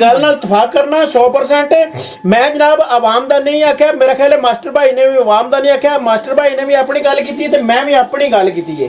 ਗੱਲ ਨਾਲ ਇਤਫਾਕ ਕਰਨਾ 100%। ਮੈਂ ਜਨਾਬ ਆਵਾਮ ਦਾ ਨਹੀਂ ਆਖਿਆ, ਮੇਰਾ ਖਿਆਲ ਹੈ ਮਾਸਟਰ ਭਾਈ ਨੇ ਵੀ ਆਵਾਮ ਦਾ ਨਹੀਂ ਆਖਿਆ, ਮਾਸਟਰ ਭਾਈ ਨੇ ਵੀ ਆਪਣੀ ਗੱਲ ਕੀਤੀ ਤੇ ਮੈਂ ਵੀ ਆਪਣੀ ਗੱਲ ਕੀਤੀ ਹੈ।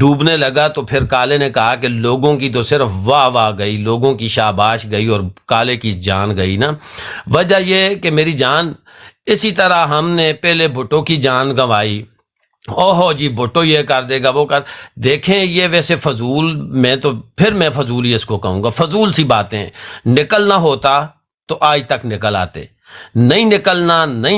ڈوبنے لگا تو پھر کالے نے کہا کہ لوگوں کی تو صرف واہ واہ گئی، لوگوں کی شاباش گئی اور کالے کی جان گئی نا۔ وجہ یہ کہ میری جان، اسی طرح ہم نے پہلے بھٹو کی جان گنوائی، اوہو جی بھٹو یہ کر دے گا وہ کر، دیکھیں یہ ویسے فضول، میں فضول ہی اس کو کہوں گا، فضول سی باتیں، نکلنا ہوتا تو آج تک نکل آتے، نہیں نکلنا انہوں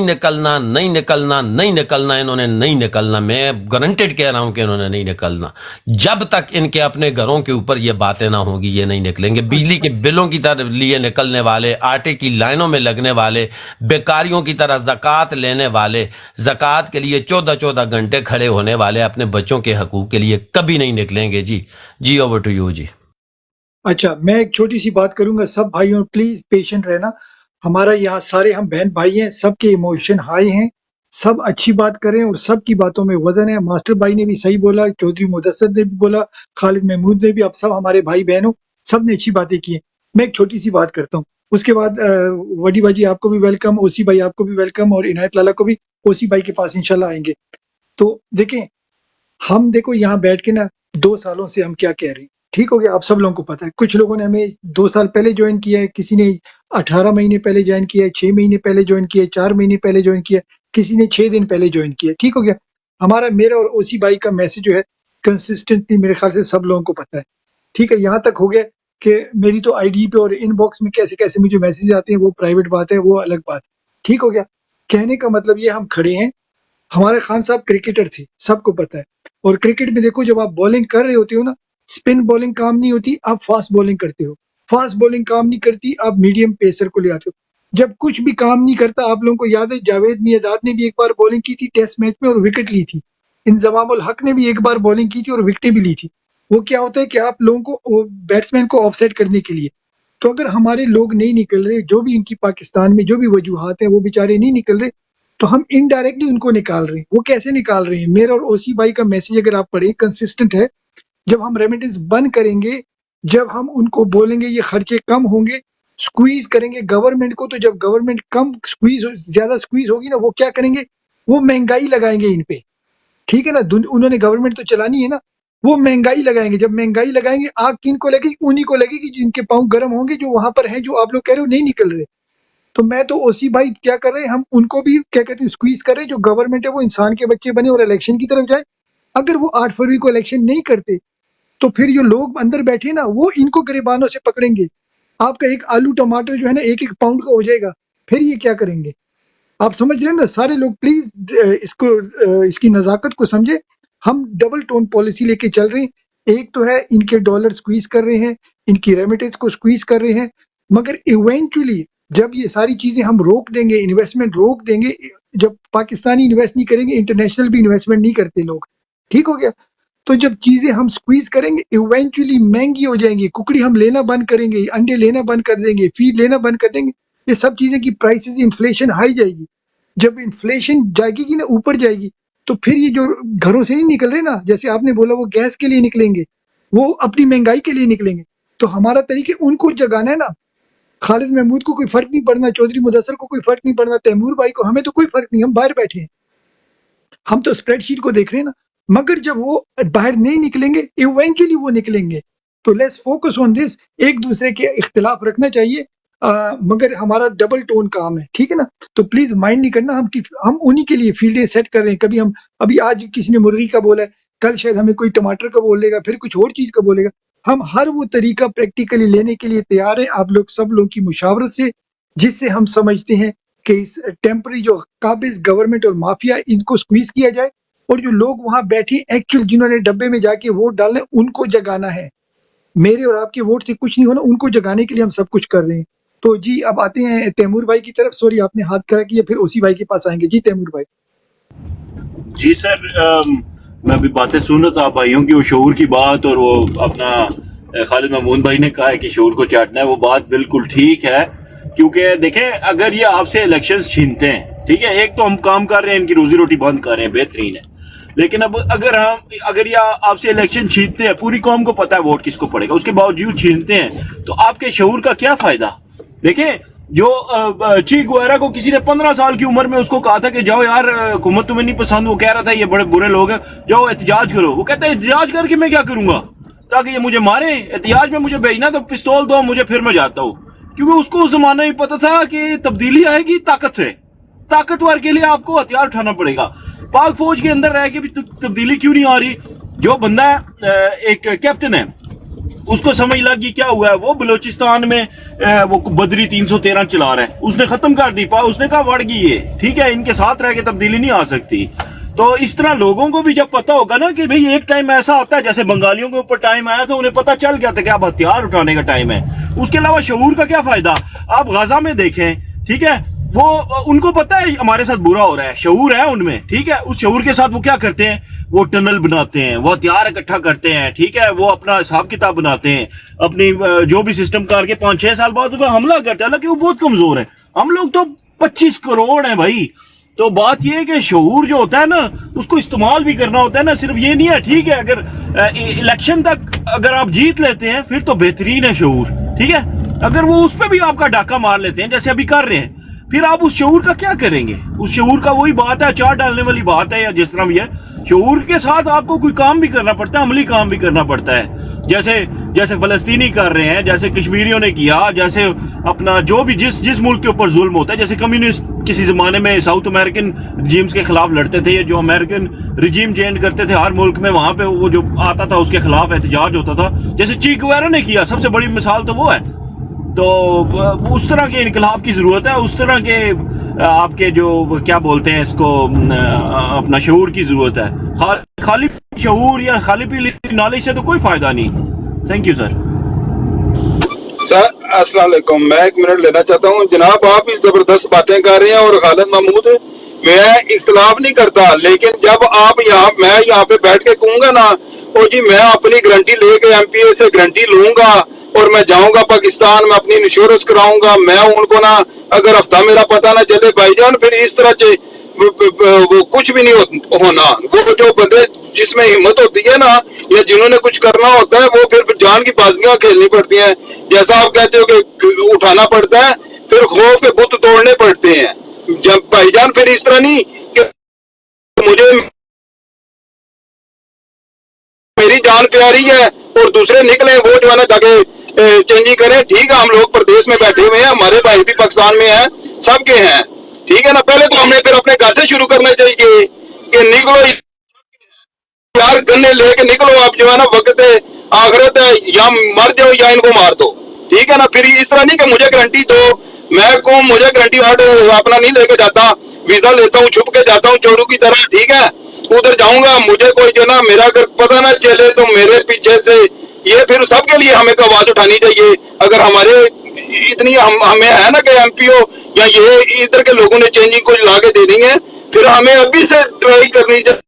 نے نہیں نکلنا، میں گارنٹیڈ کہہ رہا ہوں کہ انہوں نے نہیں نکلنا، جب تک ان کے اپنے گھروں کے اوپر یہ باتیں نہ ہوں گی یہ نہیں نکلیں گے۔ بجلی کے بلوں کی طرح لیے نکلنے والے، آٹے کی لائنوں میں لگنے والے، بیکاریوں کی طرح زکوٰۃ لینے والے، زکوٰۃ کے لیے 14 گھنٹے کھڑے ہونے والے اپنے بچوں کے حقوق کے لیے کبھی نہیں نکلیں گے۔ جی اوور ٹو یو جی۔ اچھا، میں ایک چھوٹی سی بات کروں گا، سب بھائیوں پلیز پیشنٹ رہنا، ہمارا یہاں سارے ہم بہن بھائی ہیں، سب کے ایموشن ہائی ہیں، سب اچھی بات کریں اور سب کی باتوں میں وزن ہے۔ ماسٹر بھائی نے بھی صحیح بولا، چودھری مدثر نے بھی بولا، خالد محمود نے بھی، اب سب ہمارے بھائی بہنوں سب نے اچھی باتیں کی ہیں۔ میں ایک چھوٹی سی بات کرتا ہوں، اس کے بعد وڈی بھائی جی آپ کو بھی ویلکم، اوسی بھائی آپ کو بھی ویلکم، اور عنایت لالا کو بھی اوسی بھائی کے پاس انشاءاللہ آئیں گے۔ تو دیکھیں، ہم دیکھو یہاں بیٹھ کے نا 2 سالوں سے ہم کیا کہہ رہے ہیں، ٹھیک ہو گیا، آپ سب لوگوں کو پتا ہے، کچھ لوگوں نے ہمیں 2 سال پہلے جوائن کیا ہے، کسی نے 18 مہینے پہلے جوائن کیا ہے، 6 مہینے پہلے جوائن کیا ہے، 4 مہینے پہلے جوائن کیا ہے، کسی نے 6 دن پہلے جوائن کیا ہے، ٹھیک ہو گیا۔ میرا اور اوسی بھائی کا میسج جو ہے کنسسٹنٹلی میرے خیال سے سب لوگوں کو پتا ہے، ٹھیک ہے۔ یہاں تک ہو گیا کہ میری تو آئی ڈی پہ اور ان باکس میں کیسے کیسے مجھے میسیج آتے ہیں، وہ پرائیویٹ بات ہے، وہ الگ بات ہے، ٹھیک ہو گیا۔ کہنے کا مطلب یہ ہم کھڑے ہیں، ہمارے خان صاحب کرکٹر تھے، سب کو پتا ہے، اور کرکٹ میں دیکھو جب آپ بالنگ کر رہے ہوتے ہو نا، اسپن بالنگ کام نہیں ہوتی، آپ فاسٹ بالنگ کرتے ہو، فاسٹ بالنگ کام نہیں کرتی، آپ میڈیم پیسر کو لے آتے ہو۔ جب کچھ بھی کام نہیں کرتا، آپ لوگوں کو یاد ہے جاوید میرداد نے بھی ایک بار بالنگ کی تھی ٹیسٹ میچ میں اور وکٹ لی تھی، انضمام الحق نے بھی ایک بار بالنگ کی تھی اور وکٹیں بھی لی تھی۔ وہ کیا ہوتا ہے کہ آپ لوگوں کو بیٹسمین کو آف سیٹ کرنے کے لیے، تو اگر ہمارے لوگ نہیں نکل رہے، جو بھی ان کی پاکستان میں جو بھی وجوہات ہیں وہ بیچارے نہیں نکل رہے، تو ہم انڈائریکٹلی ان کو نکال رہے ہیں۔ وہ کیسے نکال رہے ہیں؟ میرا اور اوسی بھائی کا میسج اگر آپ پڑھیں کنسسٹنٹ ہے، جب ہم ریمیڈنس بند کریں گے، جب ہم ان کو بولیں گے یہ خرچے کم ہوں گے، سکویز کریں گے گورنمنٹ کو، تو جب گورنمنٹ کم زیادہ سکویز ہوگی نا، وہ کیا کریں گے؟ وہ مہنگائی لگائیں گے ان پہ، ٹھیک ہے نا، انہوں نے گورنمنٹ تو چلانی ہے نا، وہ مہنگائی لگائیں گے۔ جب مہنگائی لگائیں گے، آگ کن کو لگے گی؟ انہی کو لگے گی جن کے پاؤں گرم ہوں گے، جو وہاں پر ہیں، جو آپ لوگ کہہ رہے ہو نہیں نکل رہے۔ تو میں تو اوسی بھائی کیا کر رہے ہیں، ہم ان کو بھی کیا کہتے ہیں سکویز کر رہے ہیں، جو گورنمنٹ ہے وہ انسان کے بچے بنے اور الیکشن کی طرف جائے۔ اگر وہ 8 فروری کو الیکشن نہیں کرتے تو پھر یہ لوگ اندر بیٹھے نا، وہ ان کو گریبانوں سے پکڑیں گے۔ آپ کا ایک آلو ٹماٹر جو ہے نا 1 پاؤنڈ کا ہو جائے گا، پھر یہ کیا کریں گے؟ آپ سمجھ رہے ہیں نا؟ سارے لوگ پلیز اس کی نزاکت کو سمجھے۔ ہم ڈبل ٹون پالیسی لے کے چل رہے ہیں، ایک تو ہے ان کے ڈالر سکویز کر رہے ہیں، ان کی ریمیٹنس کو سکویز کر رہے ہیں، مگر ایونچولی جب یہ ساری چیزیں ہم روک دیں گے، انویسٹمنٹ روک دیں گے، جب پاکستانی انویسٹ نہیں کریں گے، انٹرنیشنل بھی انویسٹمنٹ نہیں کرتے لوگ، ٹھیک ہو گیا۔ تو جب چیزیں ہم سکویز کریں گے ایونچولی مہنگی ہو جائیں گی، ککڑی ہم لینا بند کریں گے، انڈے لینا بند کر دیں گے، فیڈ لینا بند کر دیں گے، یہ سب چیزیں کی پرائسز، انفلیشن ہائی جائے گی۔ جب انفلیشن جائے گی نا، اوپر جائے گی، تو پھر یہ جو گھروں سے نہیں نکل رہے نا، جیسے آپ نے بولا وہ گیس کے لیے نکلیں گے، وہ اپنی مہنگائی کے لیے نکلیں گے۔ تو ہمارا طریقہ ان کو جگانا ہے نا۔ خالد محمود کو کوئی فرق نہیں پڑنا، چودھری مدثر کو کوئی فرق نہیں پڑنا، تیمور بھائی کو، ہمیں تو کوئی فرق نہیں، ہم باہر بیٹھے ہیں، ہم تو اسپریڈ شیٹ کو دیکھ رہے ہیں نا۔ مگر جب وہ باہر نہیں نکلیں گے، ایونچولی وہ نکلیں گے۔ تو لیٹس فوکس آن دس، ایک دوسرے کے اختلاف رکھنا چاہیے، مگر ہمارا ڈبل ٹون کام ہے، ٹھیک ہے نا۔ تو پلیز مائنڈ نہیں کرنا، ہم انہی کے لیے فیلڈیں سیٹ کر رہے ہیں۔ کبھی ہم ابھی آج کسی نے مرغی کا بولا ہے، کل شاید ہمیں کوئی ٹماٹر کا بولے گا، پھر کچھ اور چیز کا بولے گا۔ ہم ہر وہ طریقہ پریکٹیکلی لینے کے لیے تیار ہیں، آپ لوگ سب لوگوں کی مشاورت سے، جس سے ہم سمجھتے ہیں کہ اس ٹیمپرری جو قابض گورنمنٹ اور مافیا، ان کو سکویز کیا جائے، اور جو لوگ وہاں بیٹھے ایکچوئل جنہوں نے ڈبے میں جا کے ووٹ ڈالنے، ان کو جگانا ہے۔ میرے اور آپ کے ووٹ سے کچھ نہیں ہونا، ان کو جگانے کے لیے ہم سب کچھ کر رہے ہیں۔ تو جی اب آتے ہیں تیمور بھائی کی طرف، سوری آپ نے ہاتھ کھڑا کیا، پھر اسی بھائی کے پاس آئیں گے۔ جی تیمور بھائی۔ جی سر، میں ابھی باتیں سن رہا تھا بھائیوں کی، وہ شعور کی بات، اور وہ اپنا خالد محمود بھائی نے کہا ہے کہ شعور کو چاٹنا ہے، وہ بات بالکل ٹھیک ہے۔ کیونکہ دیکھیں، اگر یہ آپ سے الیکشنز چھینتے ہیں، ٹھیک ہے، ایک تو ہم کام کر رہے ہیں، ان کی روزی روٹی بند کر رہے ہیں، بہترین ہے، لیکن اب اگر یہ آپ سے الیکشن چھینتے ہیں، پوری قوم کو پتا ہے ووٹ کس کو پڑے گا، اس کے باوجود چھینتے ہیں، تو آپ کے شعور کا کیا فائدہ؟ دیکھیں، جو چی گویرا کو کسی نے 15 سال کی عمر میں اس کو کہا تھا کہ جاؤ یار حکومت تمہیں نہیں پسند، وہ کہہ رہا تھا یہ بڑے برے لوگ ہیں، جاؤ احتجاج کرو، وہ کہتا ہے احتجاج کر کے میں کیا کروں گا تاکہ یہ مجھے مارے، احتجاج میں مجھے بھیجنا تو پستول دو مجھے پھر میں جاتا ہوں، کیونکہ اس کو اس زمانے میں پتا تھا کہ تبدیلی آئے گی طاقت سے، طاقتور کے لیے آپ کو ہتھیار اٹھانا پڑے گا۔ پاک فوج کے اندر رہ کے بھی تبدیلی کیوں نہیں آ رہی؟ جو بندہ ایک کیپٹن ہے اس کو سمجھ لگی کیا ہوا ہے، وہ بلوچستان میں وہ بدری 313 چلا رہا ہے، اس نے ختم کر دی، اس نے کہا وڑ گئی یہ، ٹھیک ہے، ان کے ساتھ رہ کے تبدیلی نہیں آ سکتی۔ تو اس طرح لوگوں کو بھی جب پتا ہوگا نا کہ بھئی ایک ٹائم ایسا آتا ہے، جیسے بنگالیوں کے اوپر ٹائم آیا تو انہیں پتا چل گیا تھا کہ اب ہتھیار اٹھانے کا ٹائم ہے، اس کے علاوہ شعور کا کیا فائدہ؟ آپ غزہ میں دیکھیں، ٹھیک ہے، وہ ان کو پتا ہے ہمارے ساتھ برا ہو رہا ہے، شعور ہے ان میں، ٹھیک ہے، اس شعور کے ساتھ وہ کیا کرتے ہیں، وہ ٹنل بناتے ہیں، وہ ہتھیار اکٹھا کرتے ہیں، ٹھیک ہے، وہ اپنا حساب کتاب بناتے ہیں، اپنی جو بھی سسٹم کر کے 5-6 سال بعد وہ حملہ کرتے ہیں، حالانکہ وہ بہت کمزور ہیں، ہم لوگ تو 25 کروڑ ہیں بھائی۔ تو بات یہ ہے کہ شعور جو ہوتا ہے نا اس کو استعمال بھی کرنا ہوتا ہے نا، صرف یہ نہیں ہے، ٹھیک ہے، اگر الیکشن تک اگر آپ جیت لیتے ہیں پھر تو بہترین ہے شعور، ٹھیک ہے، اگر وہ اس پہ بھی آپ کا ڈاکہ مار لیتے ہیں جیسے ابھی کر رہے ہیں، پھر آپ اس شعور کا کیا کریں گے؟ اس شعور کا وہی بات ہے، اچار ڈالنے والی بات ہے، یا جس طرح بھی ہے، شعور کے ساتھ آپ کو کوئی کام بھی کرنا پڑتا ہے، عملی کام بھی کرنا پڑتا ہے، جیسے فلسطینی کر رہے ہیں، جیسے کشمیریوں نے کیا، جیسے اپنا جو بھی جس ملک کے اوپر ظلم ہوتا ہے، جیسے کمیونسٹ کسی زمانے میں ساؤتھ امریکن رجیمز کے خلاف لڑتے تھے، جو امریکن رجیم چینج کرتے تھے ہر ملک میں، وہاں پہ وہ جو آتا تھا اس کے خلاف احتجاج ہوتا تھا، جیسے چی گویرا نے کیا، سب سے بڑی مثال تو وہ ہے۔ تو اس طرح کے انقلاب کی ضرورت ہے، اس طرح کے آپ کے جو کیا بولتے ہیں اس کو اپنا شعور کی ضرورت ہے، خالی شعور یا خالی نالج سے تو کوئی فائدہ نہیں۔ Thank you sir. سر السلام علیکم، میں 1 منٹ لینا چاہتا ہوں جناب، آپ اس زبردست باتیں کر رہے ہیں، اور خالد محمود میں اختلاف نہیں کرتا، لیکن جب آپ میں یہاں پہ بیٹھ کے کہوں گا نا، اور جی میں اپنی گارنٹی لے کے ایم پی اے سے گارنٹی لوں گا اور میں جاؤں گا پاکستان میں اپنی انشورنس کراؤں گا، میں ان کو نا اگر ہفتہ میرا پتہ نہ چلے بھائی جان، پھر اس طرح وہ کچھ بھی نہیں ہونا۔ وہ جو بندے جس میں ہمت ہوتی ہے نا، یا جنہوں نے کچھ کرنا ہوتا ہے، وہ پھر جان کی بازیاں کھیلنی پڑتی ہیں، جیسا آپ کہتے ہو کہ اٹھانا پڑتا ہے، پھر خوف کے بت توڑنے پڑتے ہیں جب بھائی جان، پھر اس طرح نہیں کہ مجھے میری جان پیاری ہے اور دوسرے نکلیں وہ جو ہے نا جاکے چینجی کریں۔ ٹھیک ہے، ہم لوگ پردیش میں بیٹھے ہوئے ہیں، ہمارے بھائی بھی پاکستان میں ہیں، سب کے ہیں، ٹھیک ہے نا، پہلے تو ہم نے پھر اپنے گھر سے شروع کرنا چاہیے کہ نکلو یار، گنے لے کے نکلو، آپ جو ہے نا وقت ہے، آخرت ہے، یا مر جاؤ یا ان کو مار دو، ٹھیک ہے نا۔ پھر اس طرح نہیں کہ مجھے گارنٹی دو، میں کو مجھے گارنٹی کارڈ اپنا نہیں لے کے جاتا، ویزا لیتا ہوں، چھپ کے جاتا ہوں چورو کی طرح، ٹھیک ہے، ادھر جاؤں گا، مجھے کوئی جو نا میرا اگر پتہ نہ چلے تو میرے پیچھے سے یہ پھر سب کے لیے ہمیں آواز اٹھانی چاہیے۔ اگر ہمارے اتنی ہمیں ہے نا کہ ایم پی او یا یہ ادھر کے لوگوں نے چینجنگ کو لا کے دینی ہے، پھر ہمیں ابھی سے ٹرائی کرنی چاہیے۔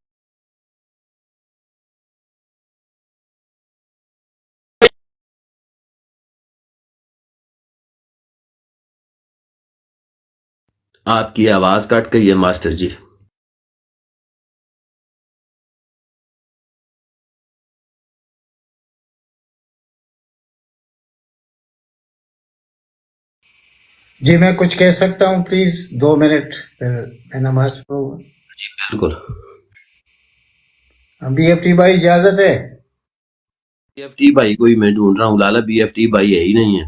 آپ کی آواز کٹ گئی ہے ماسٹر جی۔ جی میں کچھ کہہ سکتا ہوں پلیز 2 منٹ، پھر میں نماز پڑھوں گا۔ بالکل۔ بی ایف ٹی بھائی اجازت ہے؟ بی ایف ٹی بھائی کوئی میں ڈھونڈ رہا ہوں، لالا بی ایف ٹی بھائی ہے ہی نہیں ہے۔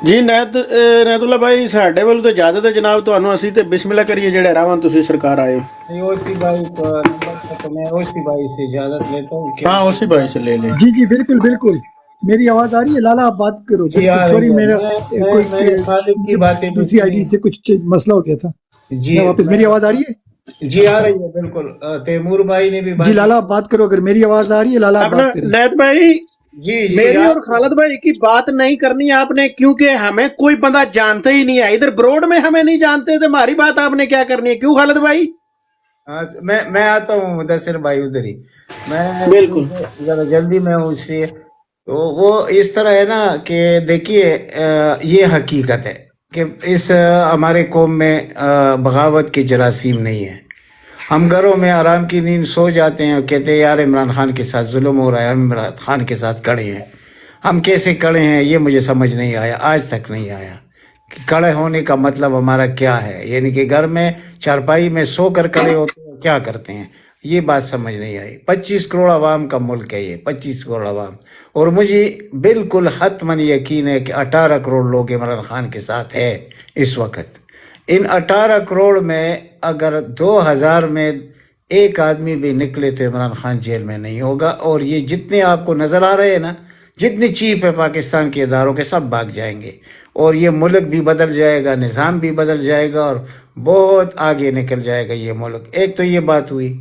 جی نیت اللہ بھائی ساڈے ਵੱਲੋਂ تو اجازت ہے جناب، ਤੁਹਾਨੂੰ ਅਸੀਂ ਤੇ ਬਿਸਮਿਲ੍ਲਾ ਕਰੀਏ ਜਿਹੜੇ ਰਾਵਾਂ ਤੁਸੀਂ ਸਰਕਾਰ ਆਏ ہو۔ نہیں اوسی بھائی کو نمبر تھا تو میں اوسی بھائی سے اجازت لیتا ہوں کہ ہاں اسی بھائی سے لے لیں۔ جی جی بالکل بالکل، میری آواز آ رہی ہے لالا؟ آپ بات کرو۔ جی آ سوری، رہی ہے، میرا میں خالد کی باتیں دوسری آئی ڈی سے کچھ مسئلہ ہو گیا تھا۔ جی واپس میری آواز آ رہی ہے؟ جی آ رہی ہے بالکل۔ تیمور بھائی نے بھی جی لالا آپ بات کرو، اگر میری آواز آ رہی ہے لالا آپ اپنا بات کریں۔ نیت بھائی جی میری اور خالد بھائی کی بات نہیں کرنی آپ نے، کیونکہ ہمیں کوئی بندہ جانتا ہی نہیں ہے، ادھر بروڈ میں ہمیں نہیں جانتے، تو ہماری بات آپ نے کیا کرنی ہے؟ کیوں خالد بھائی؟ میں آتا ہوں مدثر بھائی ادھر ہی، میں بالکل ذرا جلدی میں ہوں، اس لیے تو وہ اس طرح ہے نا کہ دیکھیے یہ حقیقت ہے کہ اس ہمارے قوم میں بغاوت کی جراثیم نہیں ہے۔ ہم گھروں میں آرام کی نیند سو جاتے ہیں اور کہتے ہیں یار عمران خان کے ساتھ ظلم ہو رہا ہے، ہم عمران خان کے ساتھ کڑے ہیں۔ ہم کیسے کڑے ہیں یہ مجھے سمجھ نہیں آیا، آج تک نہیں آیا، کہ کڑے ہونے کا مطلب ہمارا کیا ہے، یعنی کہ گھر میں چارپائی میں سو کر کڑے ہوتے ہیں، کیا کرتے ہیں، یہ بات سمجھ نہیں آئی۔ 25 کروڑ عوام کا ملک ہے یہ، 25 کروڑ عوام، اور مجھے بالکل حتماً یقین ہے کہ 18 کروڑ لوگ عمران خان کے ساتھ ہے اس وقت۔ ان 18 کروڑ میں اگر 2000 میں ایک آدمی بھی نکلے تو عمران خان جیل میں نہیں ہوگا، اور یہ جتنے آپ کو نظر آ رہے ہیں نا، جتنی چیف ہے پاکستان کے اداروں کے، سب بھاگ جائیں گے، اور یہ ملک بھی بدل جائے گا، نظام بھی بدل جائے گا، اور بہت آگے نکل جائے گا یہ ملک۔ ایک تو یہ بات ہوئی۔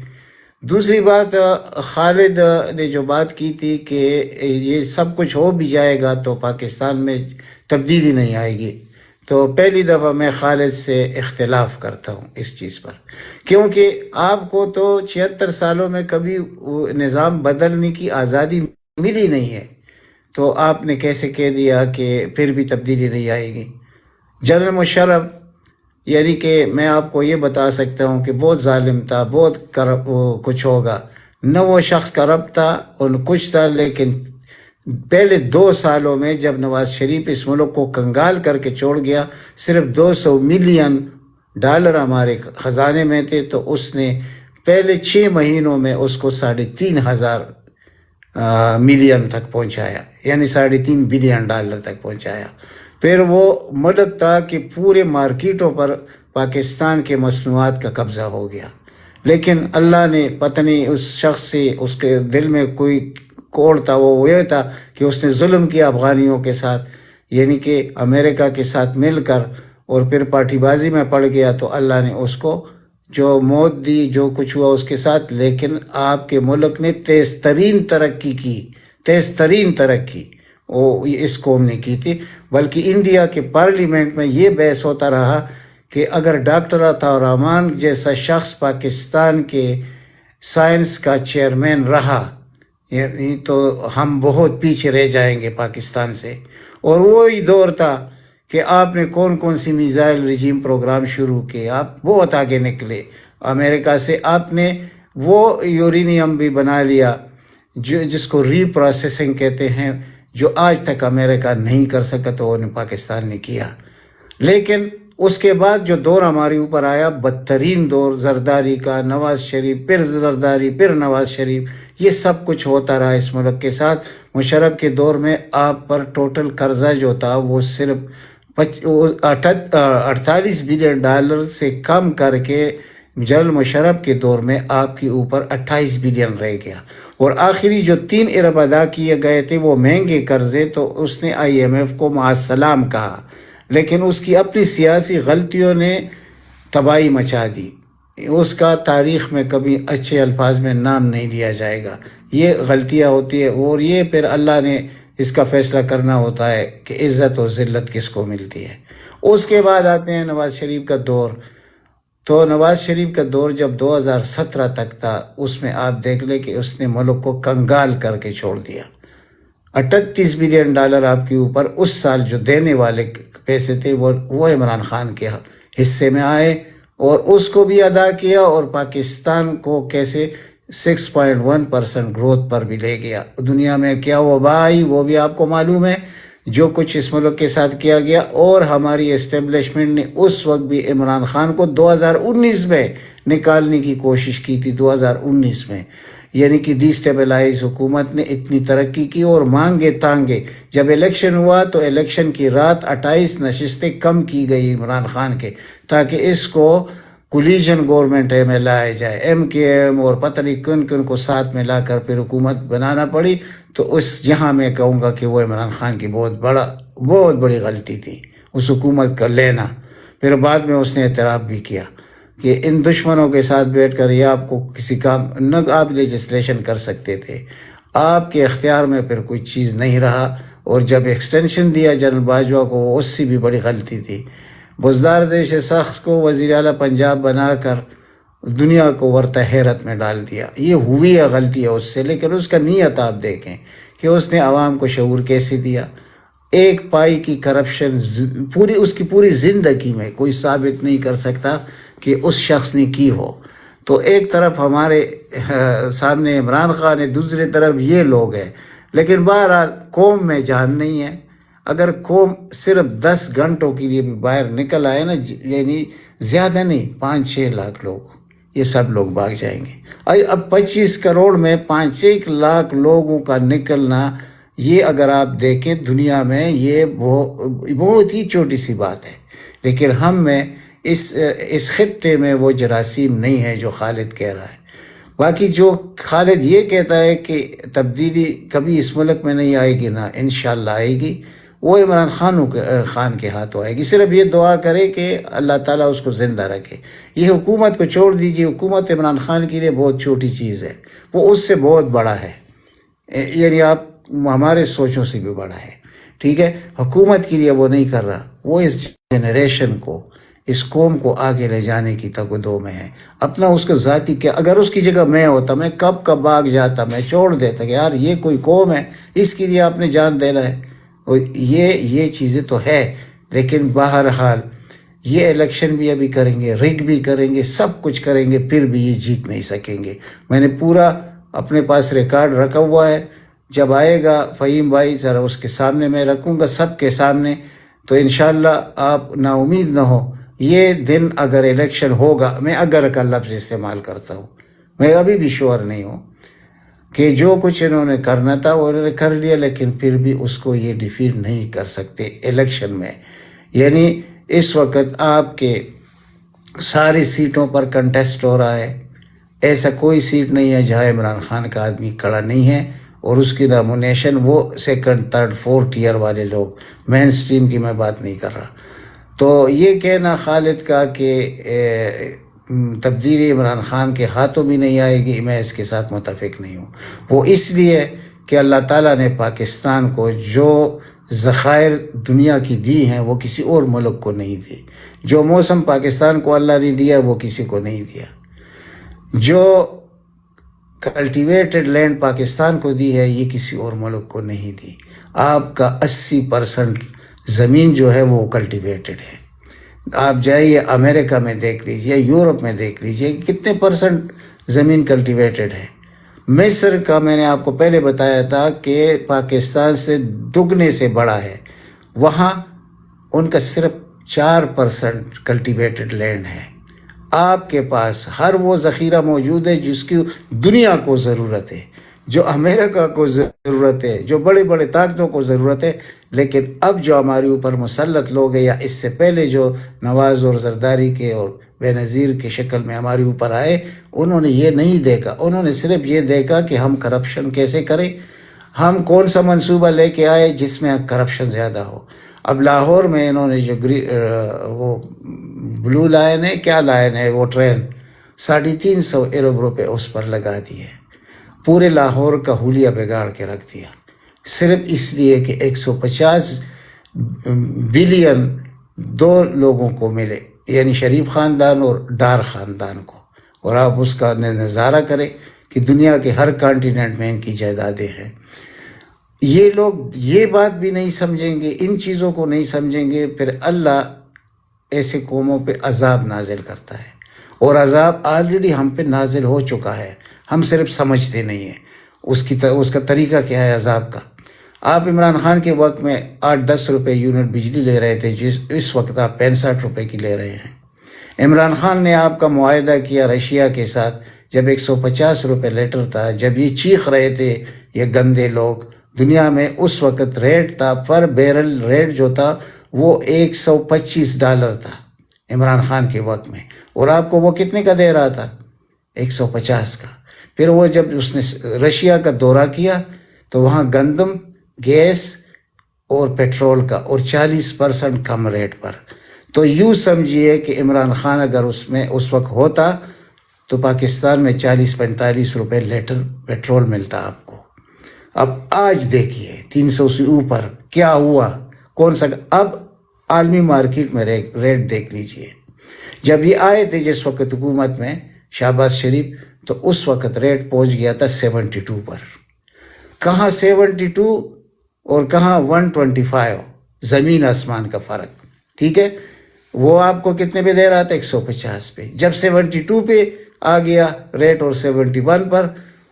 دوسری بات، خالد نے جو بات کی تھی کہ یہ سب کچھ ہو بھی جائے گا تو پاکستان میں تبدیلی نہیں آئے گی، تو پہلی دفعہ میں خالد سے اختلاف کرتا ہوں اس چیز پر، کیونکہ آپ کو تو 76 سالوں میں کبھی نظام بدلنے کی آزادی ملی نہیں ہے، تو آپ نے کیسے کہہ دیا کہ پھر بھی تبدیلی نہیں آئے گی؟ جنرل مشرف، یعنی کہ میں آپ کو یہ بتا سکتا ہوں کہ بہت ظالم تھا، بہت کچھ ہوگا، نہ وہ شخص کرپٹ تھا اور نہ کچھ تھا، لیکن پہلے 2 سالوں میں جب نواز شریف اس ملک کو کنگال کر کے چھوڑ گیا، صرف 200 ملین ڈالر ہمارے خزانے میں تھے، تو اس نے پہلے 6 مہینوں میں اس کو 3,500 ملین تک پہنچایا، یعنی 3.5 بلین ڈالر تک پہنچایا۔ پھر وہ ملک تھا کہ پورے مارکیٹوں پر پاکستان کے مصنوعات کا قبضہ ہو گیا، لیکن اللہ نے پتہ نہیں اس شخص سے، اس کے دل میں کوئی کوڑ تھا، وہ یہ تھا کہ اس نے ظلم کیا افغانیوں کے ساتھ، یعنی کہ امریکہ کے ساتھ مل کر، اور پھر پارٹی بازی میں پڑ گیا، تو اللہ نے اس کو جو موت دی، جو کچھ ہوا اس کے ساتھ۔ لیکن آپ کے ملک نے تیز ترین ترقی کی، تیز ترین ترقی وہ اس قوم نے کی تھی، بلکہ انڈیا کے پارلیمنٹ میں یہ بحث ہوتا رہا کہ اگر ڈاکٹر عطا الرحمان جیسا شخص پاکستان کے سائنس کا چیئرمین رہا، یعنی تو ہم بہت پیچھے رہ جائیں گے پاکستان سے۔ اور وہی دور تھا کہ آپ نے کون سی میزائل رجیم پروگرام شروع کیے، آپ بہت آگے نکلے امریکہ سے، آپ نے وہ یورینیم بھی بنا لیا جس کو ری پروسیسنگ کہتے ہیں، جو آج تک امریکہ نہیں کر سکا، تو وہ پاکستان نے کیا۔ لیکن اس کے بعد جو دور ہمارے اوپر آیا، بدترین دور زرداری کا، نواز شریف، پھر زرداری، پھر نواز شریف، یہ سب کچھ ہوتا رہا اس ملک کے ساتھ۔ مشرف کے دور میں آپ پر ٹوٹل قرضہ جو تھا وہ صرف 48 بلین ڈالر سے کم کر کے جنرل مشرف کے دور میں آپ کے اوپر 28 بلین رہ گیا، اور آخری جو 3 ارب ادا کیے گئے تھے وہ مہنگے قرضے، تو اس نے IMF کو مع السلام کہا، لیکن اس کی اپنی سیاسی غلطیوں نے تباہی مچا دی، اس کا تاریخ میں کبھی اچھے الفاظ میں نام نہیں لیا جائے گا۔ یہ غلطیاں ہوتی ہے، اور یہ پھر اللہ نے اس کا فیصلہ کرنا ہوتا ہے کہ عزت و ذلت کس کو ملتی ہے۔ اس کے بعد آتے ہیں نواز شریف کا دور۔ تو نواز شریف کا دور جب 2017 تک تھا، اس میں آپ دیکھ لیں کہ اس نے ملک کو کنگال کر کے چھوڑ دیا۔ 38 بلین ڈالر آپ کے اوپر اس سال جو دینے والے پیسے تھے وہ عمران خان کے حصے میں آئے، اور اس کو بھی ادا کیا، اور پاکستان کو کیسے 6.1% گروتھ پر بھی لے گیا۔ دنیا میں کیا وبا آئی وہ بھی آپ کو معلوم ہے، جو کچھ اس ملک کے ساتھ کیا گیا۔ اور ہماری اسٹیبلشمنٹ نے اس وقت بھی عمران خان کو 2019 میں نکالنے کی کوشش کی تھی، 2019 میں، یعنی کہ ڈی سٹیبلائز حکومت نے اتنی ترقی کی، اور مانگے تانگے جب الیکشن ہوا تو الیکشن کی رات 28 نشستیں کم کی گئی عمران خان کے، تاکہ اس کو کولیجن گورنمنٹ میں لایا جائے، MKM اور پتہ نہیں کن کو ساتھ میں لا کر پھر حکومت بنانا پڑی۔ تو یہاں میں کہوں گا کہ وہ عمران خان کی بہت بڑی غلطی تھی اس حکومت کا لینا۔ پھر بعد میں اس نے اعتراف بھی کیا کہ ان دشمنوں کے ساتھ بیٹھ کر یہ آپ کو کسی کام نہ، آپ لیجسلیشن کر سکتے تھے، آپ کے اختیار میں پھر کوئی چیز نہیں رہا۔ اور جب ایکسٹینشن دیا جنرل باجوہ کو، وہ اس سے بھی بڑی غلطی تھی۔ بزدار دیش سخت کو وزیر اعلیٰ پنجاب بنا کر دنیا کو ورطہ حیرت میں ڈال دیا، یہ ہوئی ہے غلطی ہے اس سے۔ لیکن اس کا نیت آپ دیکھیں کہ اس نے عوام کو شعور کیسے دیا۔ ایک پائی کی کرپشن اس کی پوری زندگی میں کوئی ثابت نہیں کر سکتا کہ اس شخص نے کی ہو۔ تو ایک طرف ہمارے سامنے عمران خان ہے، دوسری طرف یہ لوگ ہیں، لیکن بہرحال قوم میں جان نہیں ہے۔ اگر قوم صرف 10 گھنٹوں کے لیے بھی باہر نکل آئے نا، یعنی زیادہ نہیں، 5-6 لاکھ لوگ، یہ سب لوگ بھاگ جائیں گے۔ اب 25 کروڑ میں 5-1 لاکھ لوگوں کا نکلنا، یہ اگر آپ دیکھیں دنیا میں یہ بہت ہی چھوٹی سی بات ہے، لیکن ہم میں اس خطے میں وہ جراثیم نہیں ہے جو خالد کہہ رہا ہے۔ باقی جو خالد یہ کہتا ہے کہ تبدیلی کبھی اس ملک میں نہیں آئے گی، نہ انشاءاللہ آئے گی، وہ عمران خان کے ہاتھوں آئے گی۔ صرف یہ دعا کرے کہ اللہ تعالیٰ اس کو زندہ رکھے۔ یہ حکومت کو چھوڑ دیجیے، حکومت عمران خان کے لیے بہت چھوٹی چیز ہے، وہ اس سے بہت بڑا ہے، یعنی آپ ہمارے سوچوں سے بھی بڑا ہے، ٹھیک ہے۔ حکومت کے لیے وہ نہیں کر رہا، وہ اس جنریشن کو، اس قوم کو آگے لے جانے کی تگدو میں ہے۔ اپنا اس کو ذاتی کیا، اگر اس کی جگہ میں ہوتا میں کب کا بھاگ جاتا، میں چھوڑ دیتا کہ یار یہ کوئی قوم ہے، اس کے لیے آپ نے جان دینا ہے۔ یہ چیزیں تو ہے، لیکن بہرحال یہ الیکشن بھی ابھی کریں گے، رگ بھی کریں گے، سب کچھ کریں گے، پھر بھی یہ جیت نہیں سکیں گے۔ میں نے پورا اپنے پاس ریکارڈ رکھا ہوا ہے، جب آئے گا فہیم بھائی ذرا اس کے سامنے میں رکھوں گا، سب کے سامنے، تو انشاءاللہ آپ نا امید نہ ہو۔ یہ دن اگر الیکشن ہوگا، میں اگر کا لفظ استعمال کرتا ہوں، میں ابھی بھی شور نہیں ہوں کہ جو کچھ انہوں نے کرنا تھا وہ انہوں نے کر لیا، لیکن پھر بھی اس کو یہ ڈیفیٹ نہیں کر سکتے الیکشن میں۔ یعنی اس وقت آپ کے ساری سیٹوں پر کنٹیسٹ ہو رہا ہے، ایسا کوئی سیٹ نہیں ہے جہاں عمران خان کا آدمی کھڑا نہیں ہے، اور اس کی نامونیشن وہ 2nd 3rd 4th ٹیئر والے لوگ، مین سٹریم کی میں بات نہیں کر رہا۔ تو یہ کہنا خالد کا کہ تبدیلی عمران خان کے ہاتھوں بھی نہیں آئے گی، میں اس کے ساتھ متفق نہیں ہوں۔ وہ اس لیے کہ اللہ تعالیٰ نے پاکستان کو جو ذخائر دنیا کی دی ہیں وہ کسی اور ملک کو نہیں دی۔ جو موسم پاکستان کو اللہ نے دیا وہ کسی کو نہیں دیا۔ جو کلٹیویٹڈ لینڈ پاکستان کو دی ہے یہ کسی اور ملک کو نہیں دی۔ آپ کا 80% زمین جو ہے وہ کلٹیویٹڈ ہے۔ آپ جائیے امریکہ میں دیکھ لیجئے، یورپ میں دیکھ لیجئے کتنے % زمین کلٹیویٹڈ ہے۔ مصر کا میں نے آپ کو پہلے بتایا تھا کہ پاکستان سے دگنے سے بڑا ہے، وہاں ان کا صرف 4% کلٹیویٹڈ لینڈ ہے۔ آپ کے پاس ہر وہ ذخیرہ موجود ہے جس کی دنیا کو ضرورت ہے، جو امریکہ کو ضرورت ہے، جو بڑے بڑے طاقتوں کو ضرورت ہے، لیکن اب جو ہمارے اوپر مسلط لوگ ہیں یا اس سے پہلے جو نواز اور زرداری کے اور بے نظیر کے شکل میں ہمارے اوپر آئے، انہوں نے یہ نہیں دیکھا، انہوں نے صرف یہ دیکھا کہ ہم کرپشن کیسے کریں، ہم کون سا منصوبہ لے کے آئے جس میں کرپشن زیادہ ہو۔ اب لاہور میں انہوں نے جو وہ بلو لائن ہے، کیا لائن ہے وہ ٹرین، 350 ارب روپے اس پر لگا دیے، پورے لاہور کا حلیہ بگاڑ کے رکھ دیا، صرف اس لیے کہ 150 بلین 2 لوگوں کو ملے، یعنی شریف خاندان اور ڈار خاندان کو۔ اور آپ اس کا نظارہ کریں کہ دنیا کے ہر کانٹیننٹ میں ان کی جائیدادیں ہیں۔ یہ لوگ یہ بات بھی نہیں سمجھیں گے، ان چیزوں کو نہیں سمجھیں گے، پھر اللہ ایسے قوموں پہ عذاب نازل کرتا ہے، اور عذاب آلریڈی ہم پہ نازل ہو چکا ہے، ہم صرف سمجھتے نہیں ہیں اس کا طریقہ کیا ہے عذاب کا۔ آپ عمران خان کے وقت میں 8-10 روپے یونٹ بجلی لے رہے تھے، اس وقت آپ 65 روپے کی لے رہے ہیں۔ عمران خان نے آپ کا معاہدہ کیا رشیا کے ساتھ جب 150 روپے لیٹر تھا، جب یہ چیخ رہے تھے یہ گندے لوگ، دنیا میں اس وقت ریٹ تھا پر بیرل ریٹ جو تھا وہ $125 تھا عمران خان کے وقت میں، اور آپ کو وہ کتنے کا دے رہا تھا؟ 150 کا۔ پھر وہ جب اس نے رشیا کا دورہ کیا تو وہاں گندم، گیس اور پیٹرول کا اور 40% کم ریٹ پر۔ تو یوں سمجھیے کہ عمران خان اگر اس وقت ہوتا تو پاکستان میں 40-45 روپے لیٹر پیٹرول ملتا آپ کو۔ اب آج دیکھیے 300 سے اوپر کیا ہوا، کون سا، اب عالمی مارکیٹ میں ریٹ دیکھ لیجئے۔ جب یہ آئے تھے جس وقت حکومت میں شہباز شریف، تو اس وقت ریٹ پہنچ گیا تھا 72 پر۔ کہاں 72 اور کہاں 125، زمین آسمان کا فرق، ٹھیک ہے۔ وہ آپ کو کتنے پہ دے رہا تھا؟ 150 پہ۔ جب 72 پہ آ گیا ریٹ اور 71 پر،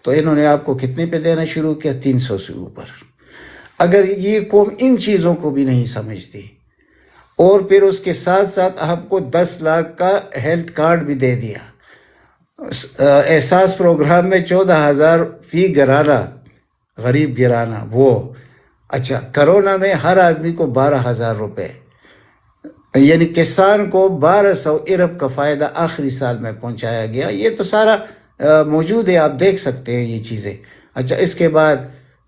تو انہوں نے آپ کو کتنے پہ دینا شروع کیا؟ 300 سے اوپر۔ اگر یہ قوم ان چیزوں کو بھی نہیں سمجھتی اور پھر اس کے ساتھ ساتھ آپ کو 10 لاکھ کا ہیلتھ کارڈ بھی دے دیا، احساس پروگرام میں 14,000 فی گرانہ غریب گرانہ، وہ اچھا کرونا میں ہر آدمی کو 12,000 روپے، یعنی کسان کو 1200 ارب کا فائدہ آخری سال میں پہنچایا گیا. یہ تو سارا موجود ہے، آپ دیکھ سکتے ہیں یہ چیزیں. اچھا اس کے بعد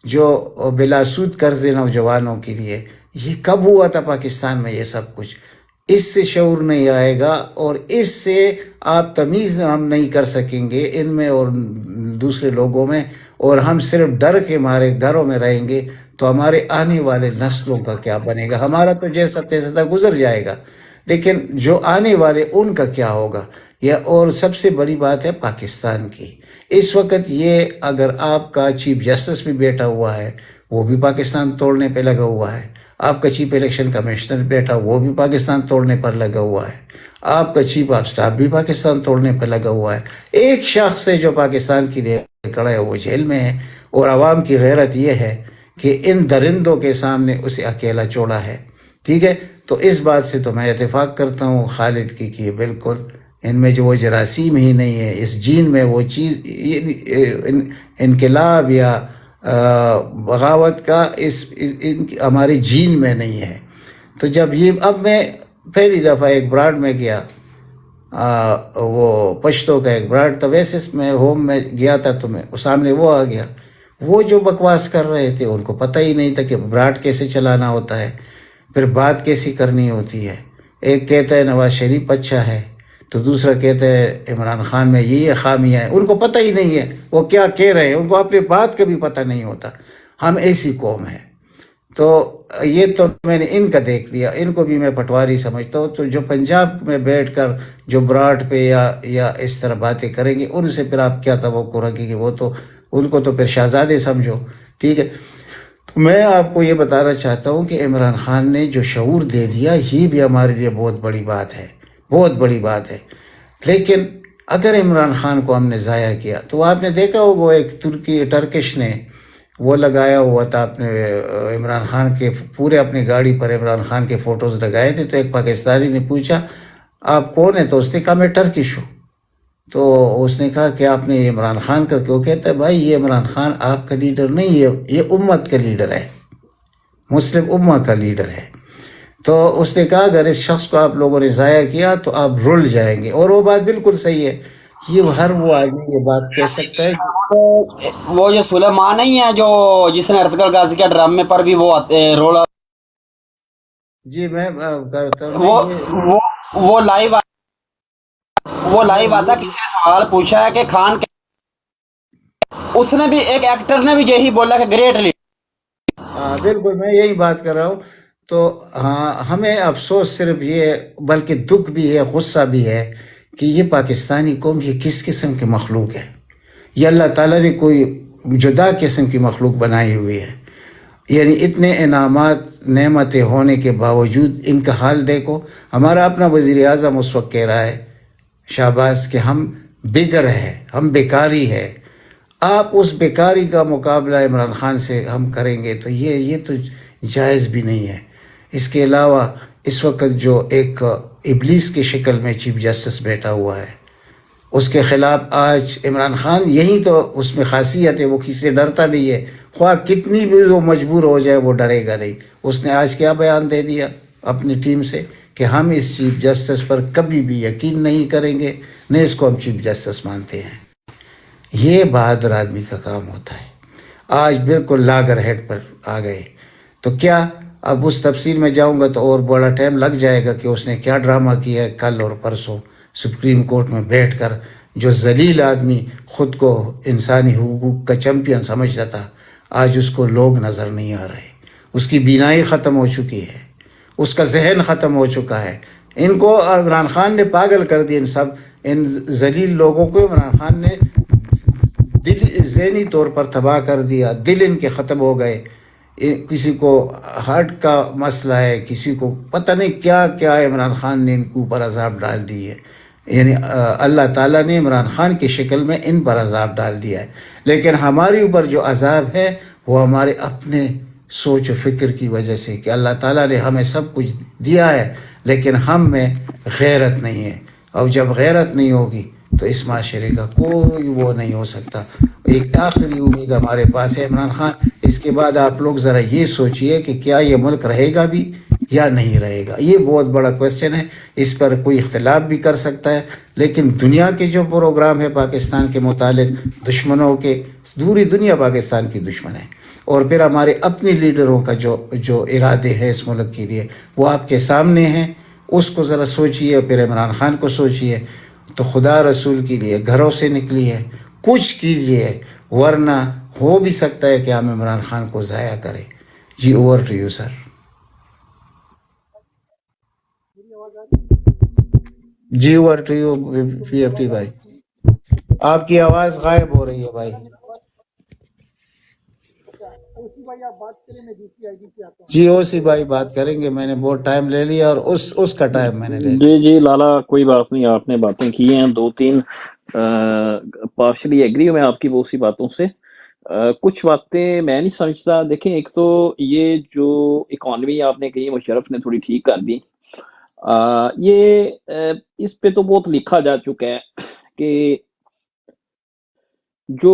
جو بلا سود قرضے نوجوانوں کے لیے، یہ کب ہوا تھا پاکستان میں یہ سب کچھ؟ اس سے شعور نہیں آئے گا اور اس سے آپ تمیز ہم نہیں کر سکیں گے ان میں اور دوسرے لوگوں میں، اور ہم صرف ڈر کے مارے گھروں میں رہیں گے تو ہمارے آنے والے نسلوں کا کیا بنے گا؟ ہمارا تو جیسا تیسا گزر جائے گا، لیکن جو آنے والے ان کا کیا ہوگا؟ اور سب سے بڑی بات ہے پاکستان کی اس وقت یہ، اگر آپ کا چیف جسٹس بھی بیٹھا ہوا ہے وہ بھی پاکستان توڑنے پہ لگا ہوا ہے، آپ کا چیف الیکشن کمشنر بیٹھا وہ بھی پاکستان توڑنے پر لگا ہوا ہے، آپ کا چیف آف سٹاف بھی پاکستان توڑنے پر لگا ہوا ہے. ایک شخص ہے جو پاکستان کے لیے کھڑا ہے وہ جیل میں ہے، اور عوام کی غیرت یہ ہے کہ ان درندوں کے سامنے اسے اکیلا چھوڑا ہے. ٹھیک ہے، تو اس بات سے تو میں اتفاق کرتا ہوں خالد کی کہ بالکل ان میں جو وہ جراثیم ہی نہیں ہے، اس جین میں وہ چیز انقلاب یا بغاوت کا ہمارے جین میں نہیں ہے. تو جب یہ، اب میں پہلی دفعہ ایک براڈ میں گیا، وہ پشتوں کا ایک براڈ تھا، ویسے میں ہوم میں گیا تھا تو میں سامنے وہ آ گیا، وہ جو بکواس کر رہے تھے ان کو پتہ ہی نہیں تھا کہ براڈ کیسے چلانا ہوتا ہے، پھر بات کیسی کرنی ہوتی ہے. ایک کہتا ہے نواز شریف اچھا ہے تو دوسرا کہتا ہے عمران خان میں یہ خامیاں ہیں. ان کو پتہ ہی نہیں ہے وہ کیا کہہ رہے ہیں، ان کو اپنی بات کا بھی پتہ نہیں ہوتا. ہم ایسی قوم ہیں. تو یہ تو میں نے ان کا دیکھ لیا، ان کو بھی میں پٹواری سمجھتا ہوں. تو جو پنجاب میں بیٹھ کر جو براڈ پہ یا اس طرح باتیں کریں گے، ان سے پھر آپ کیا توقع رکھیں گے؟ وہ تو ان کو تو پھر شہزادے سمجھو. ٹھیک ہے، تو میں آپ کو یہ بتانا چاہتا ہوں کہ عمران خان نے جو شعور دے دیا یہ بھی ہمارے لیے بہت بڑی بات ہے، بہت بڑی بات ہے. لیکن اگر عمران خان کو ہم نے ضائع کیا تو آپ نے دیکھا ہوگا ایک ٹرکش نے وہ لگایا ہوا تھا اپنے عمران خان کے پورے اپنی گاڑی پر عمران خان کے فوٹوز لگائے تھے. تو ایک پاکستانی نے پوچھا آپ کون ہیں؟ تو اس نے کہا میں ٹرکش ہوں. تو اس نے کہا کہ آپ نے عمران خان کا کیوں؟ کہتا ہے بھائی یہ عمران خان آپ کا لیڈر نہیں ہے، یہ امت کا لیڈر ہے، مسلم امہ کا لیڈر ہے. تو اس نے کہا اگر اس شخص کو آپ لوگوں نے ضائع کیا تو آپ رل جائیں گے. اور وہ بات بالکل صحیح ہے. یہ ہر وہ آدمی یہ بات کہہ سکتا ہے. وہ جو سلیمان نہیں ہے جو جس نے ارتقل غازی کے ڈرامے پر بھی وہ رول، جی میں کرتا ہوں، وہ لائیو آتا کسی نے سوال پوچھا ہے کہ خان اس نے بھی ایک ایکٹر نے بھی یہی بولا کہ گریٹ لیڈر. ہاں بالکل میں یہی بات کر رہا ہوں. تو ہاں ہمیں افسوس صرف یہ بلکہ دکھ بھی ہے، غصہ بھی ہے کہ یہ پاکستانی قوم یہ کس قسم کے مخلوق ہے. یہ اللہ تعالیٰ نے کوئی جدا قسم کی مخلوق بنائی ہوئی ہے. یعنی اتنے انعامات نعمتیں ہونے کے باوجود ان کا حال دیکھو. ہمارا اپنا وزیر اعظم اس وقت کہہ رہا ہے شہباز کہ ہم بگر ہیں، ہم بیکاری ہے. آپ اس بیکاری کا مقابلہ عمران خان سے ہم کریں گے تو یہ تو جائز بھی نہیں ہے. اس کے علاوہ اس وقت جو ایک ابلیس کی شکل میں چیف جسٹس بیٹھا ہوا ہے اس کے خلاف آج عمران خان، یہی تو اس میں خاصیت ہے، وہ کسی سے ڈرتا نہیں ہے. خواہ کتنی بھی وہ مجبور ہو جائے وہ ڈرے گا نہیں. اس نے آج کیا بیان دے دیا اپنی ٹیم سے کہ ہم اس چیف جسٹس پر کبھی بھی یقین نہیں کریں گے، نہ اس کو ہم چیف جسٹس مانتے ہیں. یہ بہادر آدمی کا کام ہوتا ہے. آج بالکل لاگر ہیڈ پر آ گئے. تو کیا اب اس تفصیل میں جاؤں گا تو اور بڑا ٹائم لگ جائے گا کہ اس نے کیا ڈرامہ کیا ہے کل اور پرسوں سپریم کورٹ میں بیٹھ کر. جو ذلیل آدمی خود کو انسانی حقوق کا چیمپئن سمجھتا تھا آج اس کو لوگ نظر نہیں آ رہے. اس کی بینائی ختم ہو چکی ہے، اس کا ذہن ختم ہو چکا ہے. ان کو عمران خان نے پاگل کر دیا. ان ذلیل لوگوں کو عمران خان نے ذہنی طور پر تباہ کر دیا. دل ان کے ختم ہو گئے. کسی کو ہارٹ کا مسئلہ ہے، کسی کو پتہ نہیں کیا کیا عمران خان نے ان کے اوپر عذاب ڈال دی ہے. یعنی اللہ تعالیٰ نے عمران خان کی شکل میں ان پر عذاب ڈال دیا ہے. لیکن ہمارے اوپر جو عذاب ہے وہ ہمارے اپنے سوچ و فکر کی وجہ سے کہ اللہ تعالیٰ نے ہمیں سب کچھ دیا ہے لیکن ہم میں غیرت نہیں ہے، اور جب غیرت نہیں ہوگی تو اس معاشرے کا کوئی وہ نہیں ہو سکتا۔ ایک آخری امید ہمارے پاس ہے عمران خان، اس کے بعد آپ لوگ ذرا یہ سوچئے کہ کیا یہ ملک رہے گا بھی یا نہیں رہے گا۔ یہ بہت بڑا کویسچن ہے، اس پر کوئی اختلاف بھی کر سکتا ہے، لیکن دنیا کے جو پروگرام ہے پاکستان کے متعلق، دشمنوں کے، پوری دنیا پاکستان کی دشمن ہے، اور پھر ہمارے اپنے لیڈروں کا جو ارادے ہیں اس ملک کے لیے وہ آپ کے سامنے ہیں۔ اس کو ذرا سوچئے، پھر عمران خان کو سوچئے، تو خدا رسول کے لیے گھروں سے نکلی ہے، کچھ کیجئے، ورنہ ہو بھی سکتا ہے کہ ہم عمران خان کو ضائع کریں۔ جی اوور ٹو یو سر۔ جی over to you P F T بھائی، آپ کی آواز غائب ہو رہی ہے بھائی۔ جی او سی بھائی بات کریں گے، میں نے بہت ٹائم لے لیا اور اس کا ٹائم میں نے لے لیا۔ جی لالا کوئی بات نہیں، آپ نے باتیں کی ہیں، دو تین پارشلی ایگری ہوں میں آپ کی بہت سی باتوں سے۔ کچھ باتیں میں نہیں سمجھتا۔ دیکھیں، ایک تو یہ جو اکانومی آپ نے کہی مشرف نے تھوڑی ٹھیک کر دی، یہ اس پہ تو بہت لکھا جا چکا ہے کہ جو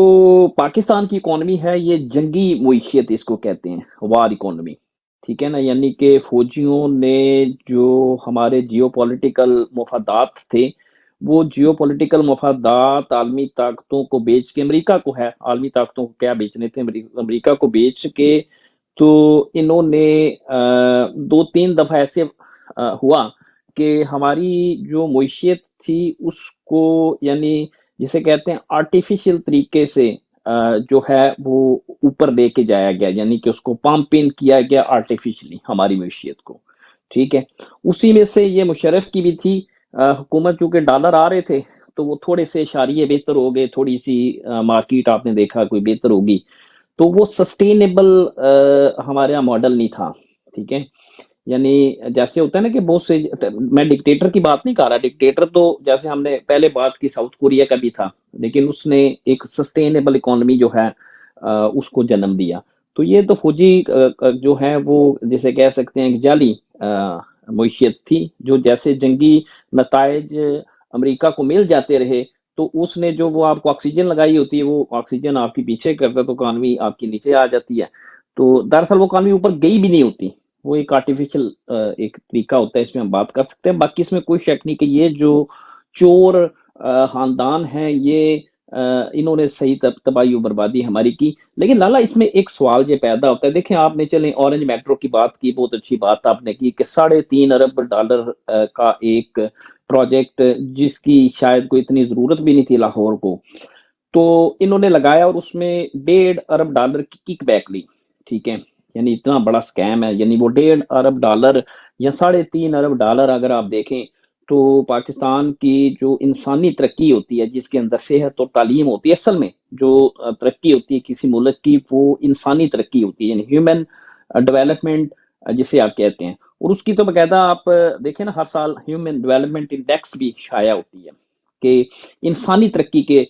پاکستان کی اکانومی ہے یہ جنگی معیشت اس کو کہتے ہیں، وار اکانومی، ٹھیک ہے نا، یعنی کہ فوجیوں نے جو ہمارے جیو پولیٹیکل مفادات تھے وہ جیو پولیٹیکل مفادات عالمی طاقتوں کو بیچ کے، امریکہ کو ہے، عالمی طاقتوں کو کیا بیچنے تھے، امریکہ کو بیچ کے، تو انہوں نے دو تین دفعہ ایسے ہوا کہ ہماری جو معیشت تھی اس کو، یعنی جسے کہتے ہیں آرٹیفیشل طریقے سے جو ہے وہ اوپر لے کے جایا گیا، یعنی کہ اس کو پمپ ان کیا گیا آرٹیفیشلی ہماری معیشت کو، ٹھیک ہے۔ اسی میں سے یہ مشرف کی بھی تھی حکومت، چونکہ ڈالر آ رہے تھے تو وہ تھوڑے سے اشاریے بہتر ہو گئے، تھوڑی سی مارکیٹ آپ نے دیکھا کوئی بہتر ہوگی، تو وہ سسٹینیبل ہمارے یہاں ماڈل نہیں تھا، ٹھیک ہے۔ یعنی جیسے ہوتا ہے نا کہ بہت سے، میں ڈکٹیٹر کی بات نہیں کر رہا، ڈکٹیٹر تو جیسے ہم نے پہلے بات کی ساؤتھ کوریا کا بھی تھا، لیکن اس نے ایک سسٹینیبل اکانومی جو ہے اس کو جنم دیا۔ تو یہ تو فوجی جو ہے وہ جسے کہہ سکتے ہیں ایک جعلی معیشت تھی، جو جیسے جنگی نتائج امریکہ کو مل جاتے رہے تو اس نے جو وہ آپ کو آکسیجن لگائی ہوتی ہے، وہ آکسیجن آپ کی پیچھے کرتا تو اکانومی آپ کی نیچے آ جاتی ہے، تو دراصل وہ اکانومی اوپر گئی بھی نہیں ہوتی، وہ ایک آرٹیفیشل ایک طریقہ ہوتا ہے، اس میں ہم بات کر سکتے ہیں۔ باقی اس میں کوئی شک نہیں کہ یہ جو چور خاندان ہیں یہ انہوں نے صحیح تباہی و بربادی ہماری کی۔ لیکن لالا اس میں ایک سوال یہ پیدا ہوتا ہے، دیکھیں آپ نے چلیں اورنج میٹرو کی بات کی، بہت اچھی بات آپ نے کی کہ $3.5 ارب کا ایک پروجیکٹ جس کی شاید کوئی اتنی ضرورت بھی نہیں تھی لاہور کو، تو انہوں نے لگایا اور اس میں $1.5 ارب کی کک بیک لی، ٹھیک ہے۔ یعنی اتنا بڑا سکیم ہے، یعنی وہ $1.5 ارب یا $3.5 ارب اگر آپ دیکھیں تو پاکستان کی جو انسانی ترقی ہوتی ہے جس کے اندر صحت اور تعلیم ہوتی ہے، اصل میں جو ترقی ہوتی ہے کسی ملک کی وہ انسانی ترقی ہوتی ہے، یعنی ہیومن ڈیولپمنٹ جسے آپ کہتے ہیں، اور اس کی تو باقاعدہ آپ دیکھیں نا ہر سال ہیومن ڈیولپمنٹ انڈیکس بھی شائع ہوتی ہے کہ انسانی ترقی کے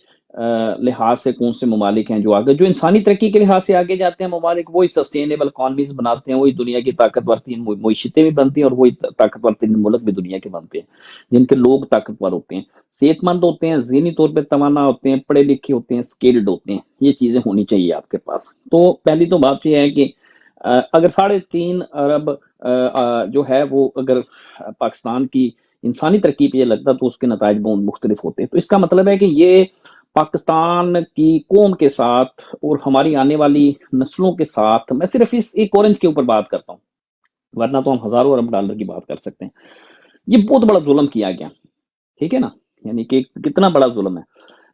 لحاظ سے کون سے ممالک ہیں جو آگے، جو انسانی ترقی کے لحاظ سے آگے جاتے ہیں ممالک، وہی سسٹینیبل اکانومیز بناتے ہیں، وہی دنیا کی طاقتور ترین معیشتیں بھی بنتی ہیں، اور وہی طاقتور ترین ملک بھی دنیا کے بنتے ہیں جن کے لوگ طاقتور ہوتے ہیں، صحت مند ہوتے ہیں، ذہنی طور پہ توانا ہوتے ہیں، پڑھے لکھے ہوتے ہیں، اسکلڈ ہوتے ہیں، یہ چیزیں ہونی چاہیے آپ کے پاس۔ تو پہلی تو بات یہ ہے کہ اگر $3.5 ارب جو ہے وہ اگر پاکستان کی انسانی ترقی پہ یہ لگتا تو اس کے نتائج بہت مختلف ہوتے ہیں، تو اس کا مطلب ہے کہ یہ پاکستان کی قوم کے ساتھ اور ہماری آنے والی نسلوں کے ساتھ، میں صرف اس ایک اورنج کے اوپر بات کرتا ہوں، ورنہ تو ہم $1000 ارب کی بات کر سکتے ہیں، یہ بہت بڑا ظلم کیا گیا، ٹھیک ہے نا، یعنی کہ کتنا بڑا ظلم ہے۔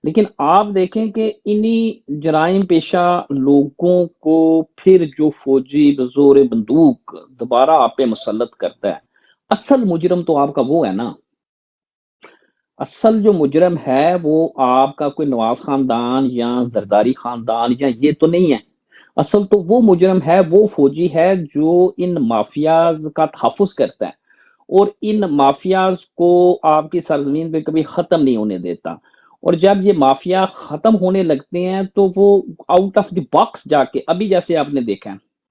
لیکن آپ دیکھیں کہ انہی جرائم پیشہ لوگوں کو پھر جو فوجی بزور بندوق دوبارہ آپ پہ مسلط کرتا ہے، اصل مجرم تو آپ کا وہ ہے نا، اصل جو مجرم ہے وہ آپ کا کوئی نواز خاندان یا زرداری خاندان یا یہ تو نہیں ہے، اصل تو وہ مجرم ہے، وہ فوجی ہے جو ان مافیاز کا تحفظ کرتا ہے اور ان مافیاز کو آپ کی سرزمین پہ کبھی ختم نہیں ہونے دیتا، اور جب یہ مافیا ختم ہونے لگتے ہیں تو وہ آؤٹ آف دی باکس جا کے، ابھی جیسے آپ نے دیکھا ہے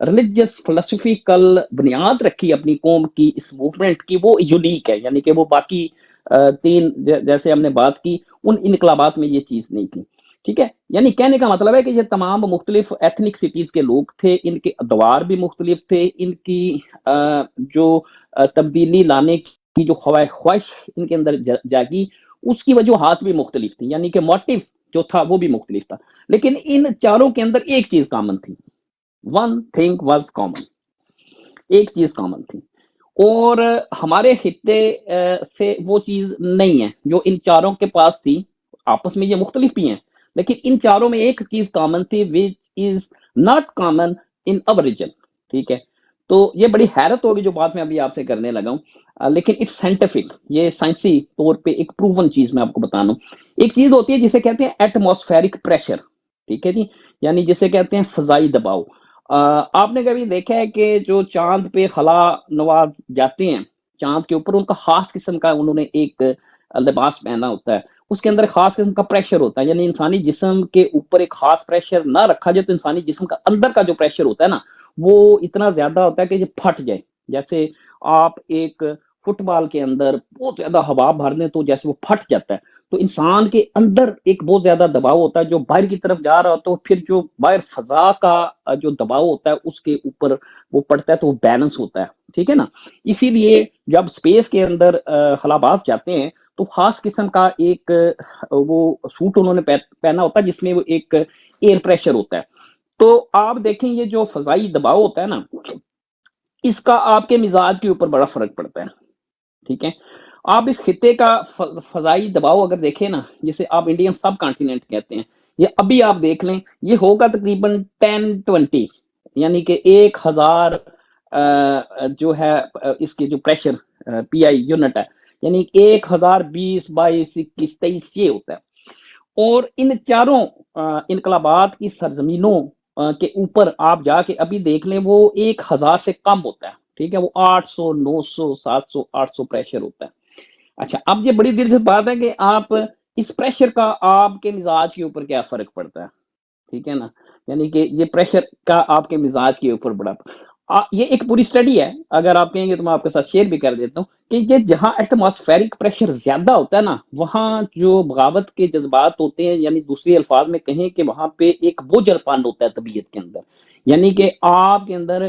ریلیجیس فلسفیکل بنیاد رکھی اپنی قوم کی اس موومنٹ کی، وہ یونیک ہے، یعنی کہ وہ باقی تین جیسے ہم نے بات کی ان انقلابات میں یہ چیز نہیں تھی، ٹھیک ہے. یعنی کہنے کا مطلب ہے کہ یہ تمام مختلف ایتھنک سٹیز کے لوگ تھے، ان کے ادوار بھی مختلف تھے، ان کی جو تبدیلی لانے کی جو خواہش ان کے اندر جاگی اس کی وجوہات بھی مختلف تھی، یعنی کہ موٹیو جو تھا وہ بھی مختلف تھا، لیکن ان چاروں کے اندر ایک چیز کامن تھی. ون تھنگ واز کامن، ایک چیز کامن تھی، اور ہمارے خطے سے وہ چیز نہیں ہے جو ان چاروں کے پاس تھی. آپس میں یہ مختلف بھی ہیں لیکن ان چاروں میں ایک چیز کامن تھی which is not common in our region، ٹھیک ہے. تو یہ بڑی حیرت ہوگی جو بات میں ابھی آپ سے کرنے لگا ہوں، لیکن اٹس سائنٹیفک، یہ سائنسی طور پہ ایک پروون چیز میں آپ کو بتانا ہوں. ایک چیز ہوتی ہے جسے کہتے ہیں ایٹماسفیرک پریشر، ٹھیک ہے جی، یعنی جسے کہتے ہیں فضائی دباؤ. آپ نے کبھی دیکھا ہے کہ جو چاند پہ خلا نواز جاتے ہیں چاند کے اوپر، ان کا خاص قسم کا انہوں نے ایک لباس پہنا ہوتا ہے، اس کے اندر خاص قسم کا پریشر ہوتا ہے، یعنی انسانی جسم کے اوپر ایک خاص پریشر نہ رکھا جائے تو انسانی جسم کا اندر کا جو پریشر ہوتا ہے نا وہ اتنا زیادہ ہوتا ہے کہ یہ پھٹ جائے. جیسے آپ ایک فٹ بال کے اندر بہت زیادہ ہوا بھر دیں تو جیسے وہ پھٹ جاتا ہے، تو انسان کے اندر ایک بہت زیادہ دباؤ ہوتا ہے جو باہر کی طرف جا رہا ہوتا ہے، پھر جو باہر فضا کا جو دباؤ ہوتا ہے اس کے اوپر وہ پڑتا ہے تو وہ بیلنس ہوتا ہے، ٹھیک ہے نا. اسی لیے جب اسپیس کے اندر خلاباز جاتے ہیں تو خاص قسم کا ایک وہ سوٹ انہوں نے پہنا ہوتا ہے جس میں وہ ایک ایئر پریشر ہوتا ہے. تو آپ دیکھیں یہ جو فضائی دباؤ ہوتا ہے نا اس کا آپ کے مزاج کے اوپر بڑا فرق پڑتا ہے، ٹھیک ہے. آپ اس خطے کا فضائی دباؤ اگر دیکھیں نا، جسے آپ انڈین سب کانٹیننٹ کہتے ہیں، یہ ابھی آپ دیکھ لیں یہ ہوگا تقریباً 10-20، یعنی کہ 1000 جو ہے اس کے جو پریشر پی آئی یونٹ ہے، یعنی 1020 22 21 23 یہ ہوتا ہے. اور ان چاروں انقلابات کی سرزمینوں کے اوپر آپ جا کے ابھی دیکھ لیں وہ 1000 سے کم ہوتا ہے، ٹھیک ہے، وہ 800 900 700 800 پریشر ہوتا ہے. اچھا اب یہ بڑی دلچسپ بات ہے کہ آپ اس پریشر کا آپ کے مزاج کے اوپر کیا فرق پڑتا ہے، ٹھیک ہے نا، یعنی کہ یہ پریشر کا آپ کے مزاج کے اوپر بڑا یہ ایک پوری اسٹڈی ہے، اگر آپ کہیں گے تو میں آپ کے ساتھ شیئر بھی کر دیتا ہوں کہ یہ جہاں ایٹماسفیرک پریشر زیادہ ہوتا ہے نا وہاں جو بغاوت کے جذبات ہوتے ہیں، یعنی دوسری الفاظ میں کہیں کہ وہاں پہ ایک بوجھل پن ہوتا ہے طبیعت کے اندر، یعنی کہ آپ کے اندر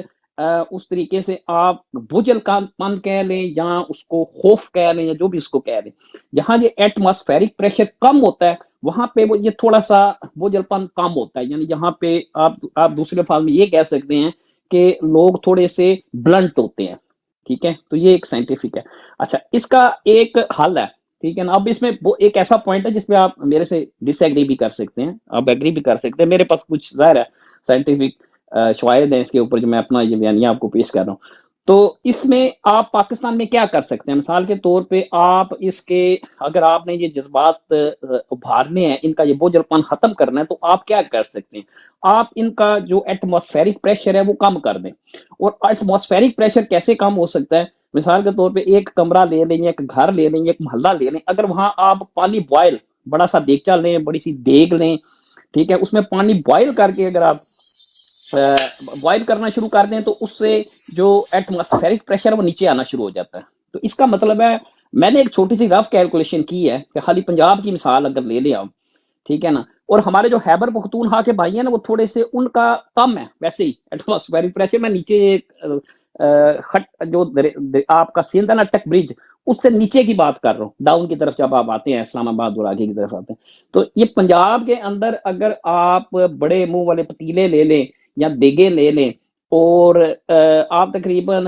اس طریقے سے آپ بوجھل پن کہہ لیں یا اس کو خوف کہہ لیں یا جو بھی اس کو کہہ لیں، جہاں یہ ایٹماسفیرک پریشر کم ہوتا ہے وہاں پہ وہ یہ تھوڑا سا بوجھل پن کم ہوتا ہے، یعنی جہاں پہ آپ دوسرے الفاظ میں یہ کہہ سکتے ہیں کہ لوگ تھوڑے سے بلنٹ ہوتے ہیں، ٹھیک ہے. تو یہ ایک سائنٹیفک ہے. اچھا اس کا ایک حل ہے، ٹھیک ہے نا. اب اس میں وہ ایک ایسا پوائنٹ ہے جس پہ آپ میرے سے ڈس ایگری بھی کر سکتے ہیں، آپ ایگری بھی کر سکتے ہیں، میرے پاس کچھ ظاہر ہے سائنٹیفک شواہد ہیں اس کے اوپر جو میں اپنا یہ بیانیہ آپ کو پیش کر رہا ہوں. تو اس میں آپ پاکستان میں کیا کر سکتے ہیں؟ مثال کے طور پہ آپ اس کے اگر آپ نے یہ جذبات ابھارنے ہیں، ان کا یہ بوجھل پن ختم کرنا ہے تو آپ کیا کر سکتے ہیں؟ آپ ان کا جو ایٹماسفیرک پریشر ہے وہ کم کر دیں. اور ایٹماسفیرک پریشر کیسے کم ہو سکتا ہے؟ مثال کے طور پہ ایک کمرہ لے لیں، ایک گھر لے لیں، ایک محلہ لے لیں، اگر وہاں آپ پانی بوائل بڑا سا دیگچا لیں، بڑی سی دیگ لیں، ٹھیک ہے، اس میں پانی بوائل کر کے اگر آپ بوائل کرنا شروع کر دیں تو اس سے جو ایٹماسفیرک پریشر وہ نیچے آنا شروع ہو جاتا ہے. تو اس کا مطلب ہے میں نے ایک چھوٹی سی رف کیلکولیشن کی ہے کہ خالی پنجاب کی مثال اگر لے لیں آپ، ٹھیک ہے نا، اور ہمارے جو خیبر پختونخوا کے بھائی ہیں نا وہ تھوڑے سے ان کا کم ہے ویسے ہی ایٹماسفیرک پریشر. میں نیچے خط جو آپ کا سندھ ہے نا ٹک برج اس سے نیچے کی بات کر رہا ہوں، ڈاؤن کی طرف جب آپ آتے ہیں اسلام آباد اور آگے کی طرف آتے ہیں تو یہ پنجاب کے اندر اگر آپ بڑے منہ والے پتیلے لے لیں یا دیگے لے لیں اور آپ تقریباً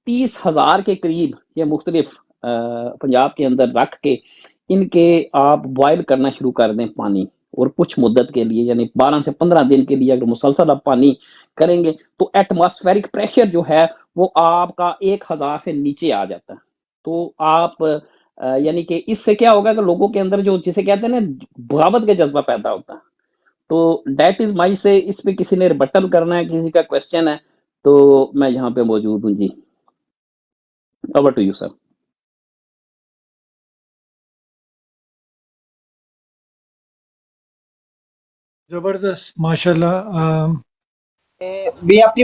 30,000 کے قریب یہ مختلف پنجاب کے اندر رکھ کے ان کے آپ بوائل کرنا شروع کر دیں پانی، اور کچھ مدت کے لیے یعنی 12 سے 15 دن کے لیے اگر مسلسل آپ پانی کریں گے تو ایٹماسفیرک پریشر جو ہے وہ آپ کا 1000 سے نیچے آ جاتا ہے. تو آپ یعنی کہ اس سے کیا ہوگا کہ لوگوں کے اندر جو جسے کہتے ہیں نا بغاوت کا جذبہ پیدا ہوتا ہے. تو دیٹ از مائی سے اس پہ کسی نے ریبٹل کرنا ہے، کسی کا کوشچن ہے تو میں یہاں پہ موجود ہوں. جی اوور ٹو یو سر. زبردست ماشاءاللہ. BFT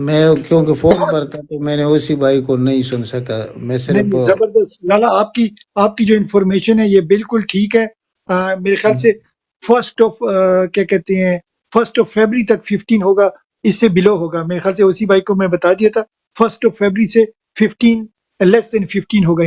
میں کیونکہ فون پر تھا تو میں نے اسی بھائی کو نہیں سن سکا. میں صرف نہیں زبردست لالا، آپ کی جو انفارمیشن ہے یہ بالکل ٹھیک ہے. میرے خیال سے کیا کہتے ہیں 1 فروری تک 15 ہوگا، اس سے بلو ہوگا. میرے خیال سے اسی بھائی کو میں بتا دیا تھا 1 فروری سے 15 لیس دین 15 ہوگا